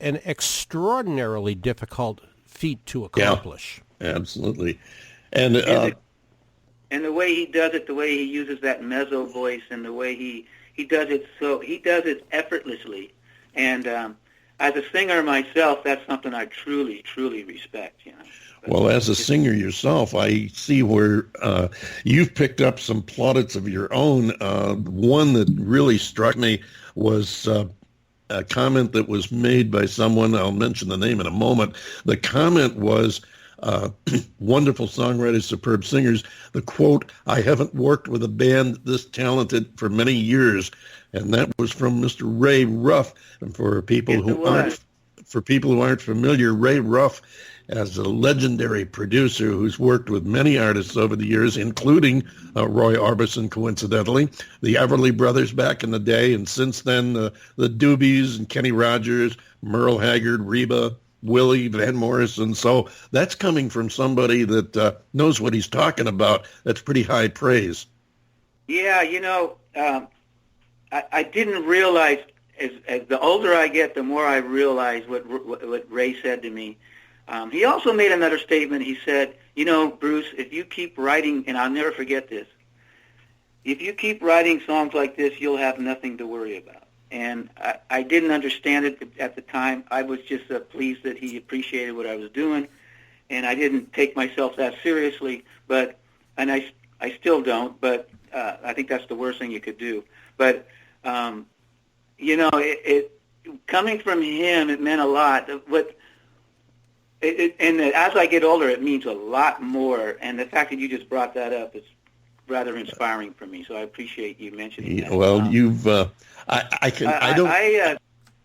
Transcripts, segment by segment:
an extraordinarily difficult feat to accomplish. Yeah, absolutely. And the way he does it, the way he uses that mezzo voice, and the way he does it, so he does it effortlessly. And as a singer myself, that's something I truly, truly respect. Well, as a singer yourself, I see where you've picked up some plaudits of your own. One that really struck me was a comment that was made by someone. I'll mention the name in a moment. The comment was, wonderful songwriters, superb singers. The quote, "I haven't worked with a band this talented for many years." And that was from Mr. Ray Ruff. And for people who aren't familiar, Ray Ruff, as a legendary producer who's worked with many artists over the years, including Roy Orbison, coincidentally, the Everly Brothers back in the day, and since then the Doobies and Kenny Rogers, Merle Haggard, Reba, Willie, Van Morrison. So that's coming from somebody that knows what he's talking about. That's pretty high praise. Yeah, I didn't realize, as the older I get, the more I realize what Ray said to me. He also made another statement. He said, Bruce, if you keep writing, and I'll never forget this, if you keep writing songs like this, you'll have nothing to worry about. And I didn't understand it at the time. I was just pleased that he appreciated what I was doing, and I didn't take myself that seriously. And I still don't. But I think that's the worst thing you could do. But it coming from him, it meant a lot. And as I get older, it means a lot more. And the fact that you just brought that up is rather inspiring for me. So I appreciate you mentioning that. Well, you've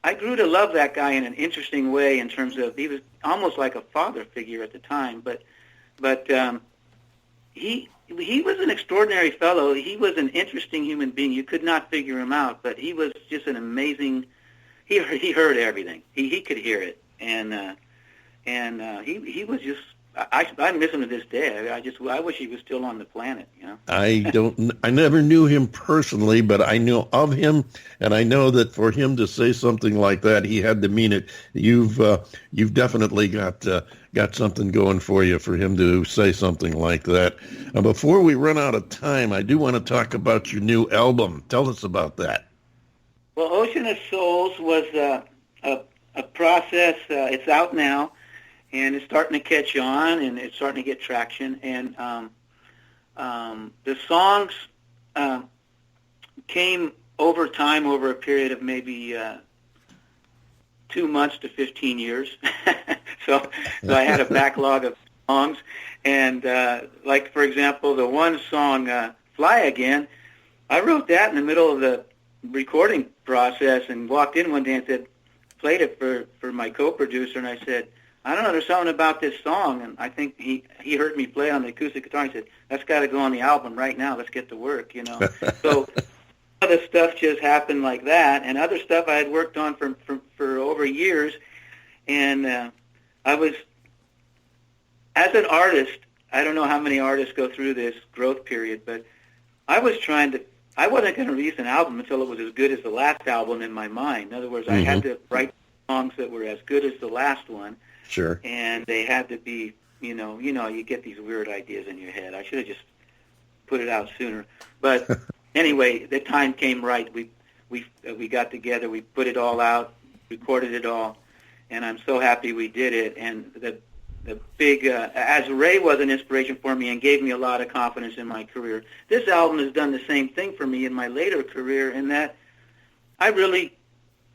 I grew to love that guy in an interesting way, in terms of he was almost like a father figure at the time. But he was an extraordinary fellow. He was an interesting human being. You could not figure him out. But he was just an amazing. He heard everything. He could hear it, and he was just. I miss him to this day. I wish he was still on the planet. I never knew him personally, but I know of him, and I know that for him to say something like that, he had to mean it. You've definitely got something going for you for him to say something like that. Before we run out of time, I do want to talk about your new album. Tell us about that. Well, Ocean of Souls was a process. It's out now. And it's starting to catch on, and it's starting to get traction. And the songs came over time, over a period of maybe 2 months to 15 years. so I had a backlog of songs. And like, for example, the one song, Fly Again, I wrote that in the middle of the recording process and walked in one day and said, played it for my co-producer, and I said, I don't know, there's something about this song, and I think he heard me play on the acoustic guitar and said, that's got to go on the album right now, let's get to work, So other stuff just happened like that, and other stuff I had worked on for over years, and I was, as an artist, I don't know how many artists go through this growth period, but I wasn't going to release an album until it was as good as the last album in my mind. In other words, I had to write songs that were as good as the last one. Sure. And they had to be, you get these weird ideas in your head. I should have just put it out sooner. But anyway, the time came right. We got together, we put it all out, recorded it all, and I'm so happy we did it. And the big, as Ray was an inspiration for me and gave me a lot of confidence in my career, this album has done the same thing for me in my later career, in that I really,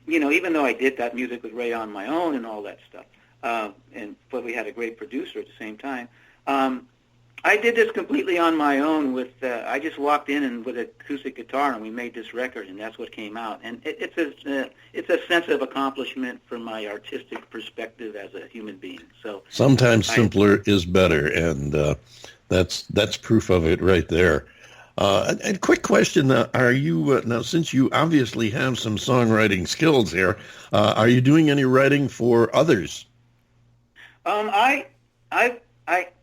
even though I did that music with Ray on my own and all that stuff, but we had a great producer at the same time. I did this completely on my own. I just walked in and with an acoustic guitar, and we made this record, and that's what came out. And it's a sense of accomplishment from my artistic perspective as a human being. So sometimes simpler is better, and that's proof of it right there. A quick question: are you now, since you obviously have some songwriting skills here, are you doing any writing for others? I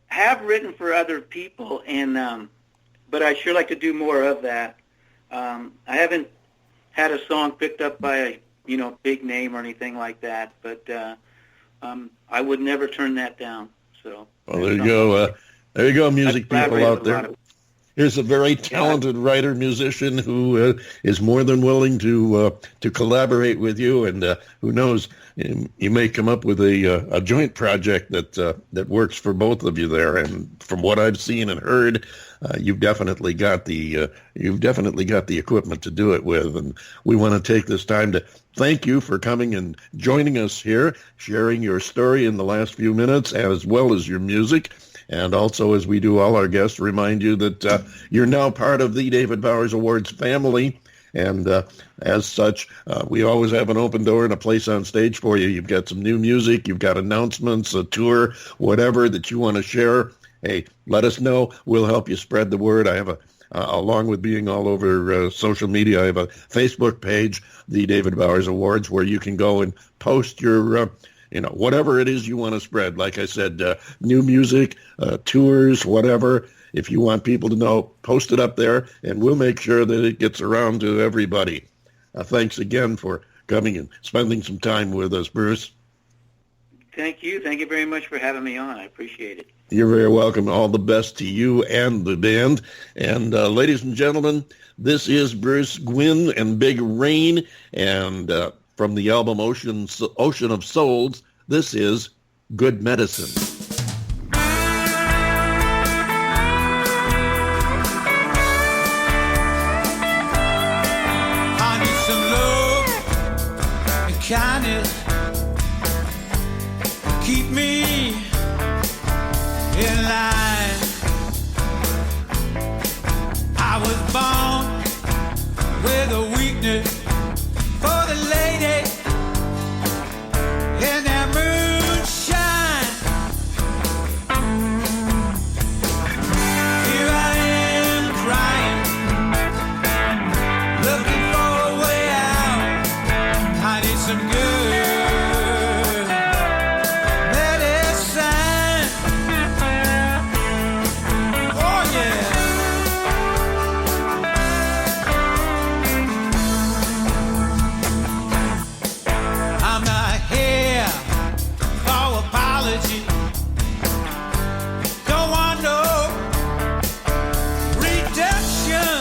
have written for other people, and but I sure like to do more of that. I haven't had a song picked up by big name or anything like that, but I would never turn that down. So well, there you go. There you go, music people out there. Here's a very talented writer, musician who is more than willing to collaborate with you, and who knows, you may come up with a joint project that works for both of you there. And from what I've seen and heard, you've definitely got the equipment to do it with. And we want to take this time to thank you for coming and joining us here, sharing your story in the last few minutes, as well as your music. And also, as we do all our guests, remind you that you're now part of the David Bowers Awards family. And as such, we always have an open door and a place on stage for you. You've got some new music, you've got announcements, a tour, whatever that you want to share. Hey, let us know. We'll help you spread the word. I have along with being all over social media, I have a Facebook page, the David Bowers Awards, where you can go and post your whatever it is you want to spread. Like I said, new music, tours, whatever. If you want people to know, post it up there, and we'll make sure that it gets around to everybody. Thanks again for coming and spending some time with us, Bruce. Thank you. Thank you very much for having me on. I appreciate it. You're very welcome. All the best to you and the band. And ladies and gentlemen, this is Bruce Guyn and Big Rain, and from the album Ocean of Souls, this is Good Medicine. I need some love and kindness. Keep me in line. I was born with a weakness for the lady in that moonshine. Here I am crying, looking for a way out. I need some good medicine. Oh yeah. I'm not here for apology. Don't want no redemption.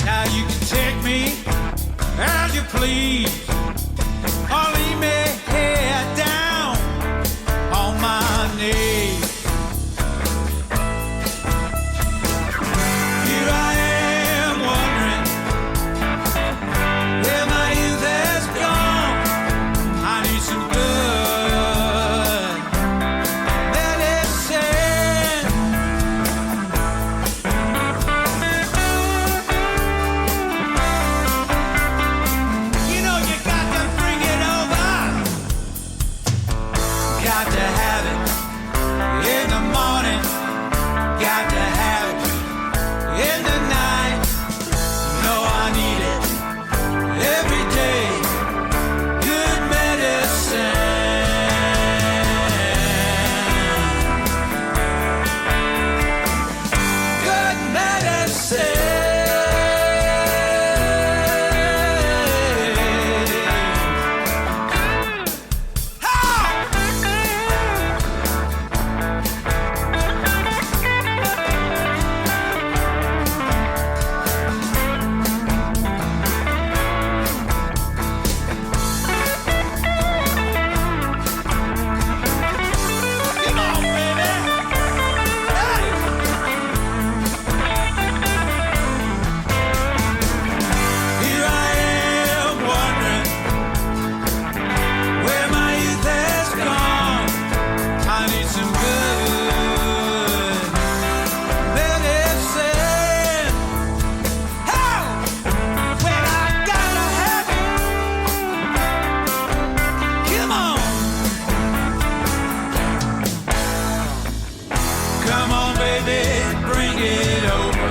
Now you can take me as you please, or leave me here down on my knees. Here I am wondering where my youth has gone. I need some good medicine. You know you got to bring it over. Got to have it in the morning. Got to have it in the night. No, I need it every day. Good medicine. Good medicine. Come on, baby. Hey. Here I am wondering where my youth has gone. I need some good medicine. Oh, well, I gotta have it. Come on. Come on, baby, bring it over.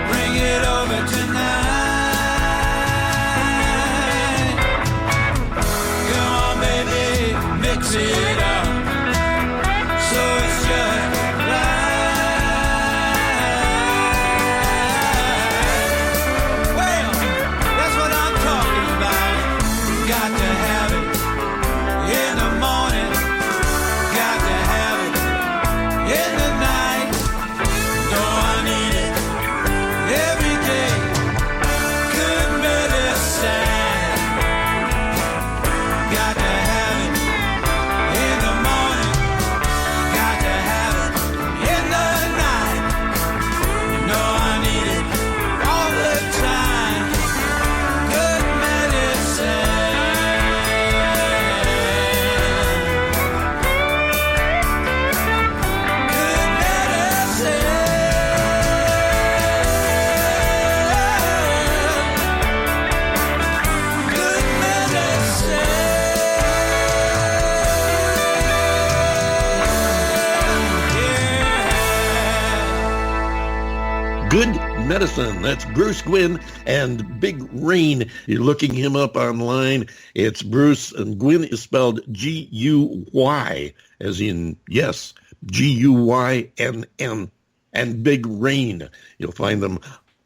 Bring it over tonight. Come on, baby, mix it up so it's just right. Well, that's Good Medicine. That's Bruce Guyn and Big Rain. You're looking him up online. It's Bruce, and Guyn is spelled G-U-Y, as in, yes, G-U-Y-N-N, and Big Rain. You'll find them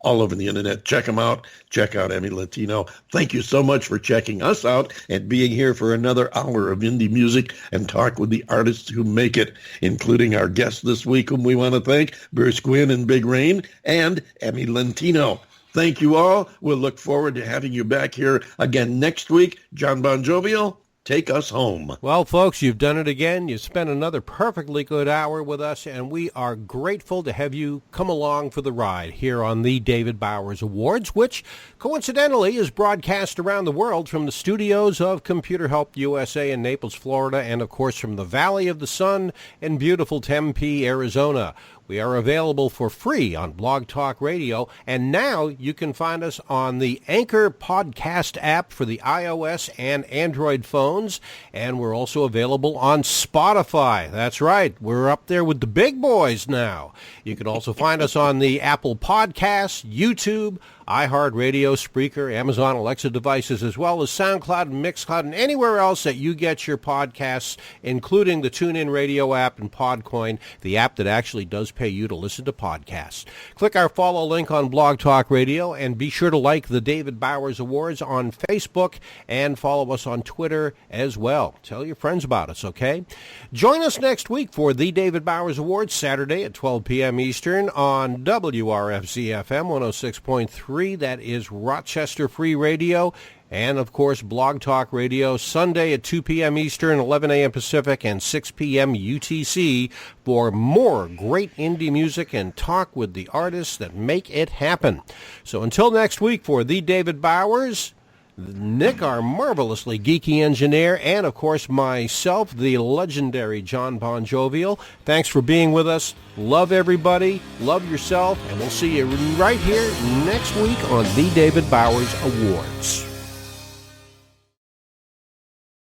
all over the internet. Check them out. Check out Emme Lentino. Thank you so much for checking us out and being here for another hour of indie music and talk with the artists who make it, including our guest this week, whom we want to thank, Bruce Guyn and Big Rain, and Emme Lentino. Thank you all. We'll look forward to having you back here again next week. John Bon Jovial, take us home. Well, folks, you've done it again. You've spent another perfectly good hour with us, and we are grateful to have you come along for the ride here on the David Bowers Awards, which coincidentally is broadcast around the world from the studios of Computer Help USA in Naples, Florida, and of course from the Valley of the Sun in beautiful Tempe, Arizona. We are available for free on Blog Talk Radio, and now you can find us on the Anchor podcast app for the iOS and Android phones, and we're also available on Spotify. That's right, we're up there with the big boys now. You can also find us on the Apple Podcasts, YouTube, iHeartRadio, Spreaker, Amazon Alexa devices, as well as SoundCloud and Mixcloud, and anywhere else that you get your podcasts, including the TuneIn Radio app and Podcoin, the app that actually does pay you to listen to podcasts. Click our follow link on Blog Talk Radio, and be sure to like the David Bowers Awards on Facebook, and follow us on Twitter as well. Tell your friends about us, okay? Join us next week for the David Bowers Awards, Saturday at 12 p.m. Eastern on WRFZ-FM 106.3. That is Rochester Free Radio, and of course Blog Talk Radio, Sunday at 2 p.m. Eastern, 11 a.m. Pacific, and 6 p.m. UTC for more great indie music and talk with the artists that make it happen. So until next week, for the David Bowers, Nick, our marvelously geeky engineer, and of course myself, the legendary John Bon Jovial, thanks for being with us. Love everybody, love yourself, and we'll see you right here next week on the David Bowers Awards.